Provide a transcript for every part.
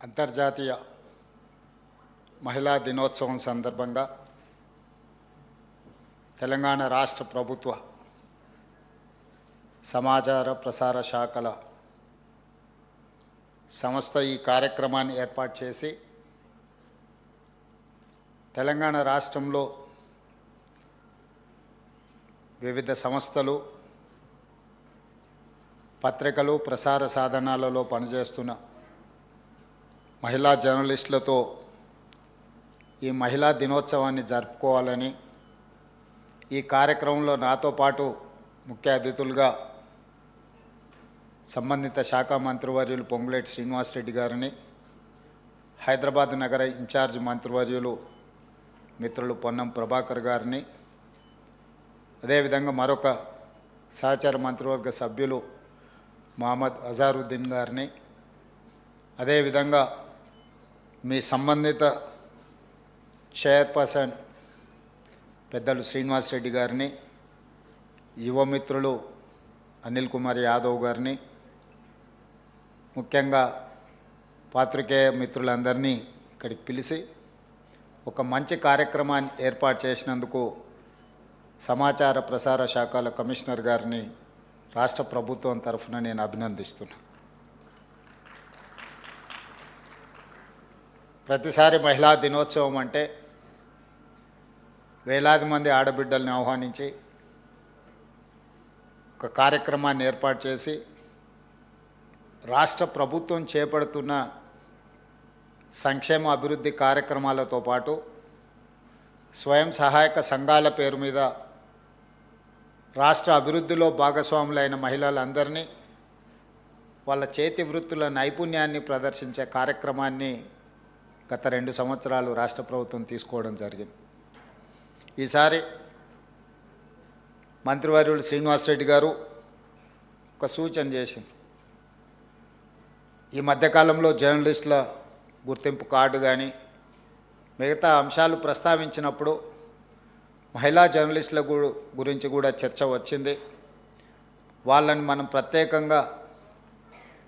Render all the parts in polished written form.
అంతర్జాతీయ మహిళా దినోత్సవం సందర్భంగా తెలంగాణ రాష్ట్ర ప్రభుత్వ సమాచార ప్రసార శాఖల సంస్థ ఈ కార్యక్రమాన్ని ఏర్పాటు చేసి తెలంగాణ రాష్ట్రంలో వివిధ సంస్థలు పత్రికలు ప్రసార సాధనాలలో పనిచేస్తున్న మహిళా జర్నలిస్టులతో ఈ మహిళా దినోత్సవాన్ని జరుపుకోవాలని ఈ కార్యక్రమంలో నాతో పాటు ముఖ్య అతిథులుగా సంబంధిత శాఖ మంత్రివర్యులు పొంగులేటి శ్రీనివాసరెడ్డి గారిని, హైదరాబాద్ నగర ఇన్ఛార్జ్ మంత్రివర్యులు మిత్రులు పొన్నం ప్రభాకర్ గారిని, అదేవిధంగా మరొక సహచార మంత్రివర్గ సభ్యులు మహమ్మద్ అజారుద్దీన్ గారిని, అదేవిధంగా మీ సంబంధిత చైర్పర్సన్ పెద్దలు శ్రీనివాసరెడ్డి గారిని, యువమిత్రులు అనిల్ కుమార్ యాదవ్ గారిని, ముఖ్యంగా పాత్రికేయ మిత్రులందరినీ ఇక్కడికి పిలిచి ఒక మంచి కార్యక్రమాన్ని ఏర్పాటు చేసినందుకు సమాచార ప్రసార శాఖల కమిషనర్ గారిని రాష్ట్ర ప్రభుత్వం తరఫున నేను అభినందిస్తున్నాను. ప్రతిసారి మహిళా దినోత్సవం అంటే వేలాది మంది ఆడబిడ్డల్ని ఆహ్వానించి ఒక కార్యక్రమాన్ని ఏర్పాటు చేసి రాష్ట్ర ప్రభుత్వం చేపడుతున్న సంక్షేమ అభివృద్ధి కార్యక్రమాలతో పాటు స్వయం సహాయక సంఘాల పేరు మీద రాష్ట్ర అభివృద్ధిలో భాగస్వాములైన మహిళలందరినీ వాళ్ళ చేతి వృత్తుల నైపుణ్యాన్ని ప్రదర్శించే కార్యక్రమాన్ని గత 2 సంవత్సరాలు రాష్ట్ర ప్రభుత్వం తీసుకోవడం జరిగింది. ఈసారి మంత్రివర్యులు శ్రీనివాసరెడ్డి గారు ఒక సూచన చేసింది. ఈ మధ్యకాలంలో జర్నలిస్టుల గుర్తింపు కార్డు కానీ మిగతా అంశాలు ప్రస్తావించినప్పుడు మహిళా జర్నలిస్టుల గురించి కూడా చర్చ వచ్చింది. వాళ్ళని మనం ప్రత్యేకంగా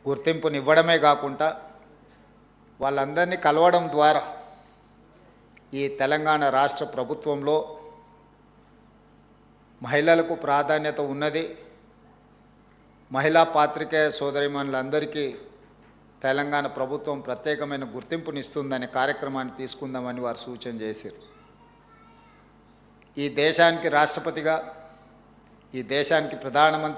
గుర్తింపునివ్వడమే కాకుండా వాళ్ళందరినీ కలవడం ద్వారా ఈ తెలంగాణ రాష్ట్ర ప్రభుత్వంలో మహిళలకు ప్రాధాన్యత ఉన్నది, మహిళా పాత్రికేయ సోదరీమణులందరికీ తెలంగాణ ప్రభుత్వం ప్రత్యేకమైన గుర్తింపునిస్తుందనే కార్యక్రమాన్ని తీసుకుందామని వారు సూచన చేశారు. ఈ దేశానికి రాష్ట్రపతిగా, ఈ దేశానికి ప్రధానమంత్రి